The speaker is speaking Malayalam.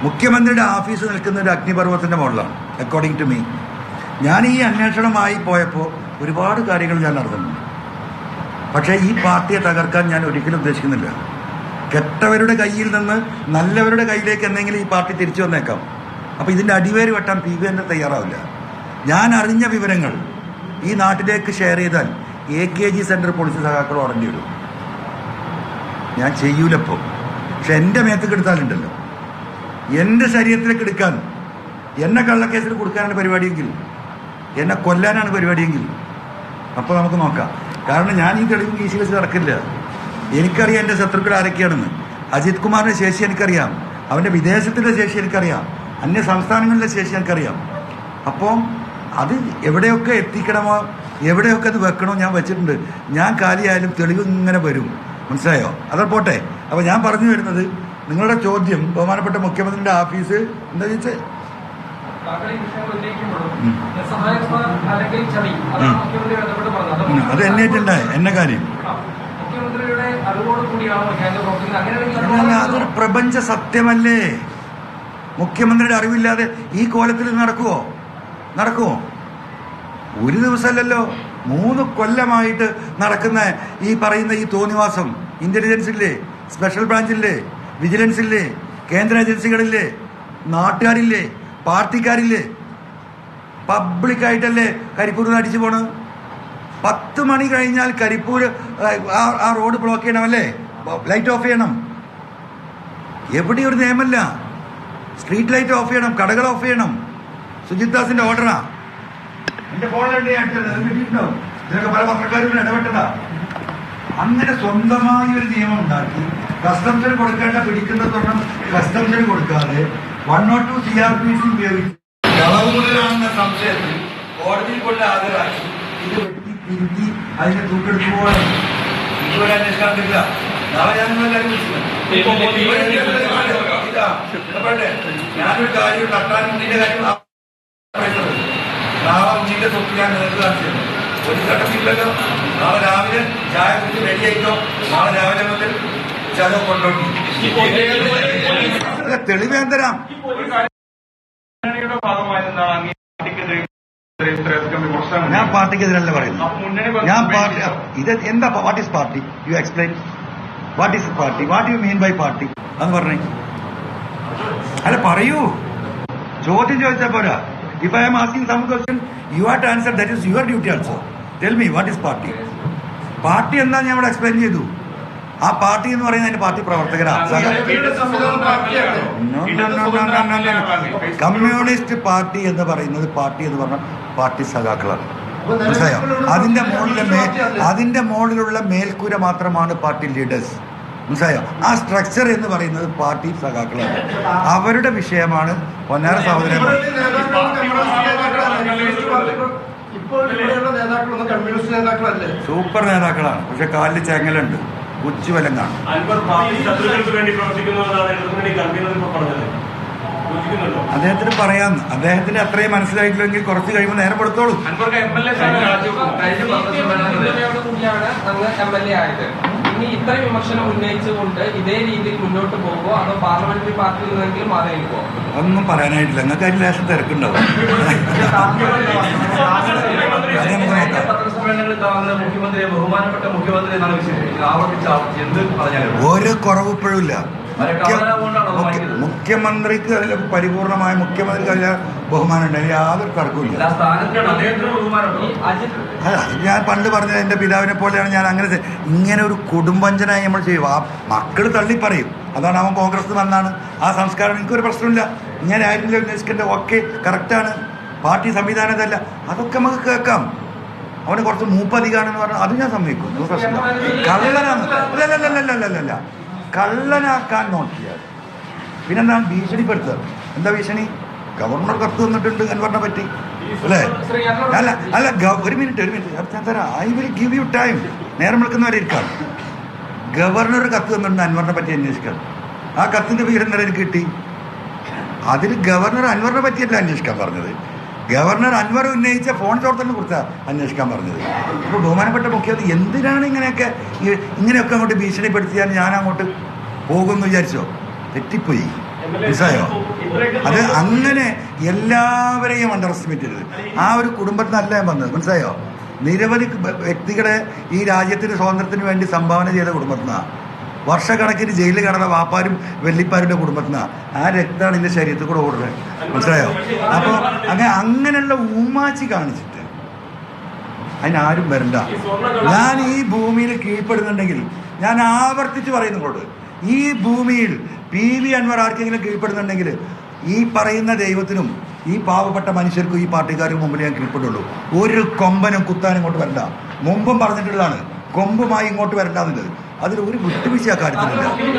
മുഖ്യമന്ത്രിയുടെ ഓഫീസ് നിൽക്കുന്ന ഒരു അഗ്നിപർവ്വതത്തിൻ്റെ മുകളിലാണ് അക്കോർഡിംഗ് ടു മീ. ഞാൻ ഈ അന്വേഷണമായി പോയപ്പോൾ ഒരുപാട് കാര്യങ്ങൾ ഞാൻ നടത്തുന്നുണ്ട്. പക്ഷേ ഈ പാർട്ടിയെ തകർക്കാൻ ഞാൻ ഒരിക്കലും ഉദ്ദേശിക്കുന്നില്ല. കെട്ടവരുടെ കയ്യിൽ നിന്ന് നല്ലവരുടെ കയ്യിലേക്ക് എന്തെങ്കിലും ഈ പാർട്ടി തിരിച്ചു വന്നേക്കാം. അപ്പോൾ ഇതിൻ്റെ അടിവേര് വെട്ടാൻ PVN തയ്യാറാവില്ല. ഞാൻ അറിഞ്ഞ വിവരങ്ങൾ ഈ നാട്ടിലേക്ക് ഷെയർ ചെയ്താൽ AKG സെൻറ്റർ പോലീസ് സഹാക്കൾ ഉടണ്ടി വരും. ഞാൻ ചെയ്യൂലപ്പോൾ. പക്ഷെ എൻ്റെ മേത്തേക്ക് എടുത്താലുണ്ടല്ലോ, എൻ്റെ ശരീരത്തിലേക്ക് എടുക്കാൻ, എന്നെ കള്ളക്കേസിൽ കൊടുക്കാനാണ് പരിപാടിയെങ്കിൽ, എന്നെ കൊല്ലാനാണ് പരിപാടിയെങ്കിൽ, അപ്പോൾ നമുക്ക് നോക്കാം. കാരണം ഞാൻ ഈ തെളിവ് കീശി വെച്ച് നടക്കില്ല. എനിക്കറിയാം എൻ്റെ ശത്രുക്കൾ ആരൊക്കെയാണെന്ന്. അജിത് കുമാറിൻ്റെ ശേഷി എനിക്കറിയാം, അവൻ്റെ വിദേശത്തിൻ്റെ ശേഷി എനിക്കറിയാം, അന്യ സംസ്ഥാനങ്ങളിലെ ശേഷി എനിക്കറിയാം. അപ്പോൾ അത് എവിടെയൊക്കെ എത്തിക്കണമോ, എവിടെയൊക്കെ അത് വെക്കണോ ഞാൻ വെച്ചിട്ടുണ്ട്. ഞാൻ കാലിയായാലും തെളിവ് ഇങ്ങനെ വരും. മനസ്സിലായോ? അത് പോട്ടെ. അപ്പോൾ ഞാൻ പറഞ്ഞു വരുന്നത്, നിങ്ങളുടെ ചോദ്യം ബഹുമാനപ്പെട്ട മുഖ്യമന്ത്രിയുടെ ഓഫീസ് എന്താ ചോദിച്ചത്? അത് എന്നേറ്റുണ്ടായി എന്നെ കാര്യം. അതൊരു പ്രപഞ്ച സത്യമല്ലേ? മുഖ്യമന്ത്രിയുടെ അറിവില്ലാതെ ഈ കോലത്തിൽ നടക്കുമോ? ഒരു ദിവസമല്ലല്ലോ, 3 കൊല്ലമായിട്ട് നടക്കുന്ന ഈ പറയുന്ന ഈ തോന്നിവാസം ഇന്റലിജൻസ് ഇല്ലേ, സ്പെഷ്യൽ ബ്രാഞ്ചില്ലേ, വിജിലൻസ് ഇല്ലേ, കേന്ദ്ര ഏജൻസികളില്ലേ, നാട്ടുകാരില്ലേ, പാർട്ടിക്കാരില്ലേ? പബ്ലിക്കായിട്ടല്ലേ കരിപ്പൂർ അടിച്ചു പോണ്. 10 മണി കഴിഞ്ഞാൽ കരിപ്പൂർ ആ റോഡ് ബ്ലോക്ക് ചെയ്യണമല്ലേ, ലൈറ്റ് ഓഫ് ചെയ്യണം. എവിടെ ഒരു നിയമമല്ല. സ്ട്രീറ്റ് ലൈറ്റ് ഓഫ് ചെയ്യണം, കടകൾ ഓഫ് ചെയ്യണം. സുജിത് ദാസിന്റെ ഓർഡറാ. എന്റെ ഫോണിലുണ്ട്, ഇതിനൊക്കെ പല പത്രക്കാരും ഇടപെട്ടതാ. അങ്ങനെ സ്വന്തമായി ഒരു നിയമം ഉണ്ടാക്കി കസ്റ്റംസിന് കൊടുക്കേണ്ട പിടിക്കുന്ന സ്വർണം കസ്റ്റംസിന് കൊടുക്കാതെ 102 CRPC ഉപയോഗിച്ച് കളവ് മുതലാണെന്ന സംശയത്തിൽ കോടതിയിൽ കൊണ്ട് ഹാജരാക്കി ഇത് വെട്ടി തിരുത്തി അതിനെ തൂക്കെടുത്തു പോകണം. ഇതുവരെ അന്വേഷിക്കാറില്ല. നാളെ ഞാനെല്ലാവരും ഞാനൊരു കാര്യം തട്ടാനിന്റെ കാര്യം നാളെ ഉണ്ണിന്റെ സ്വത്ത് ഞാൻ നേരത്തെ കാണിച്ചിരുന്നു. ഒരു ഘട്ടത്തില്ലല്ലോ. നാളെ രാവിലെ ചായ കുറിച്ച് റെഡി ആയിട്ടോ, നാളെ രാവിലെ മുതൽ ചതവ് കൊണ്ടോട്ടി തെളിവ് തരാം. ഞാൻ പാർട്ടിക്കെതിരല്ല പറയുന്നത്. ഞാൻ പാർട്ടി ഇത് എന്താ, what is party? You explain what is party, what you mean by party എന്ന് പറഞ്ഞേ. അല്ല പറയൂ, ചോദ്യം ചോദിച്ചാൽ പോരാ. If I am asking some question you have to answer. That is your duty also. Tell me what is party. Party എന്താ ഞാൻ ഇവിടെ എക്സ്പ്ലെയിൻ ചെയ്തു. ആ പാർട്ടി എന്ന് പറയുന്നത് അതിന്റെ പാർട്ടി പ്രവർത്തകരാണ്. കമ്മ്യൂണിസ്റ്റ് പാർട്ടി എന്ന് പറയുന്നത്, പാർട്ടി എന്ന് പറഞ്ഞാൽ പാർട്ടി സഖാക്കളാണ്. മനസ്സിലായോ? അതിന്റെ മുകളിലുള്ള മേൽക്കൂര മാത്രമാണ് പാർട്ടി ലീഡേഴ്സ്. മനസ്സിലായോ? ആ സ്ട്രക്ചർ എന്ന് പറയുന്നത് പാർട്ടി സഖാക്കളാണ്. അവരുടെ വിഷയമാണ് പൊന്നാര സഹോദരന്മാർ. സൂപ്പർ നേതാക്കളാണ്, പക്ഷെ കാലിൽ ചെങ്ങലുണ്ട്, ഉച്ചവലം കാണും. അദ്ദേഹത്തിന് പറയാം. അദ്ദേഹത്തിന് അത്രയും മനസ്സിലായിട്ടില്ലെങ്കിൽ കുറച്ച് കഴിയുമ്പോൾ നേരം കൊടുത്തോളൂ. ഇനി ഇത്രയും വിമർശനം ഉന്നയിച്ചുകൊണ്ട് ഇതേ രീതിയിൽ മുന്നോട്ട് പോകുമോ അതോ പാർലമെന്ററി പാർട്ടിയിൽ നിന്നെങ്കിലും മാറി നിൽക്കുമോ? ഒന്നും പറയാനായിട്ടില്ല. നിങ്ങൾക്ക് അതിൽ ലേശം തിരക്കുണ്ടാവും. ഒരു കുറവ് ഇല്ല. മുഖ്യമന്ത്രിക്ക് അതിൽ പരിപൂർണമായ മുഖ്യമന്ത്രിക്ക് അതിൽ ബഹുമാനം ഉണ്ട്. അതിൽ യാതൊരു തർക്കമില്ല. ഞാൻ പണ്ട് പറഞ്ഞത് എൻ്റെ പിതാവിനെ പോലെയാണ് ഞാൻ. ഇങ്ങനെ ഒരു കുടുംബഞ്ചനായി നമ്മൾ ചെയ്യും. ആ മക്കൾ തള്ളിപ്പറയും, അതാണ് അവൻ കോൺഗ്രസ് വന്നാണ്, ആ സംസ്കാരം. എനിക്കൊരു പ്രശ്നമില്ല. ഇങ്ങനെ ആയിരുന്നില്ല ഉന്നയിക്കേണ്ടത്. ഓക്കെ, കറക്റ്റാണ്. പാർട്ടി സംവിധാനം ഇതല്ല, അതൊക്കെ നമുക്ക് കേൾക്കാം. അവന് കുറച്ച് മൂപ്പധികാണെന്ന് പറഞ്ഞാൽ അത് ഞാൻ സമ്മതിക്കും. പ്രശ്നം കള്ളനാണ്. അല്ലല്ല, കള്ളനാക്കാൻ നോക്കിയാൽ പിന്നെന്താണ് ഭീഷണിപ്പെടുത്തുക? എന്താ ഭീഷണി? ഗവർണർ കത്ത് വന്നിട്ടുണ്ട് അൻവറിനെ പറ്റി, അല്ലേ? അല്ല ഒരു മിനിറ്റ് ഞാൻ തരാം. I will give you time. നേരം വിളിക്കുന്നവരെ ഇരിക്കാം. ഗവർണർ കത്ത് വന്നിട്ടുണ്ട് അൻവറിനെ പറ്റി അന്വേഷിക്കാൻ. ആ കത്തിന്റെ വിവരം എനിക്ക് കിട്ടി. അതിൽ ഗവർണർ അൻവറിനെ പറ്റിയല്ല അന്വേഷിക്കാൻ പറഞ്ഞത്. ഗവർണർ അൻവർ ഉന്നയിച്ച ഫോൺ ചോർത്തലിനെ കുറിച്ചാണ് അന്വേഷിക്കാൻ പറഞ്ഞത്. ഇപ്പോൾ ബഹുമാനപ്പെട്ട മുഖ്യമന്ത്രി എന്തിനാണ് ഇങ്ങനെയൊക്കെ അങ്ങോട്ട് ഭീഷണിപ്പെടുത്തിയാൽ ഞാൻ അങ്ങോട്ട് പോകുമെന്ന് വിചാരിച്ചോ? തെറ്റിപ്പോയി. മനസ്സിലായോ? അത് അങ്ങനെ എല്ലാവരെയും അണ്ടർ എസ്റ്റിമേറ്റ് ചെയ്തത് ആ ഒരു കുടുംബത്തിനല്ല ഞാൻ വന്നത്. മനസ്സിലായോ? നിരവധി വ്യക്തികളെ ഈ രാജ്യത്തിന് സ്വാതന്ത്ര്യത്തിന് വേണ്ടി സംഭാവന ചെയ്ത കുടുംബത്തിനാ, വർഷക്കണക്കിന് ജയിലിൽ കിടന്ന വാപ്പാരും വെള്ളിപ്പാരുടെ കുടുംബത്തിനാ. ആ രക്തമാണ് എൻ്റെ ശരീരത്തിൽ കൂടെ ഓടുന്നത്. മനസ്സിലായോ? അപ്പോൾ അങ്ങനെയുള്ള ഊമാച്ചി കാണിച്ചിട്ട് അതിനാരും വരണ്ട. ഞാൻ ഈ ഭൂമിയിൽ കീഴ്പ്പെടുന്നുണ്ടെങ്കിൽ ഞാൻ ആവർത്തിച്ച് പറയുന്നുണ്ട്, ഈ ഭൂമിയിൽ PV അൻവർ ആർക്കെങ്കിലും കീഴ്പ്പെടുന്നുണ്ടെങ്കിൽ ഈ പറയുന്ന ദൈവത്തിനും ഈ പാവപ്പെട്ട മനുഷ്യർക്കും ഈ പാർട്ടിക്കാർക്കും മുമ്പിൽ ഞാൻ കീഴ്പ്പെടുള്ളൂ. ഒരു കൊമ്പനും കുത്താനും ഇങ്ങോട്ട് വരണ്ട. മുമ്പും പറഞ്ഞിട്ടുള്ളതാണ്, കൊമ്പുമായി ഇങ്ങോട്ട് വരണ്ട എന്നുള്ളത്. അതിൽ ഒരു വിട്ടുവീഴ്ച കാര്യത്തിലില്ല.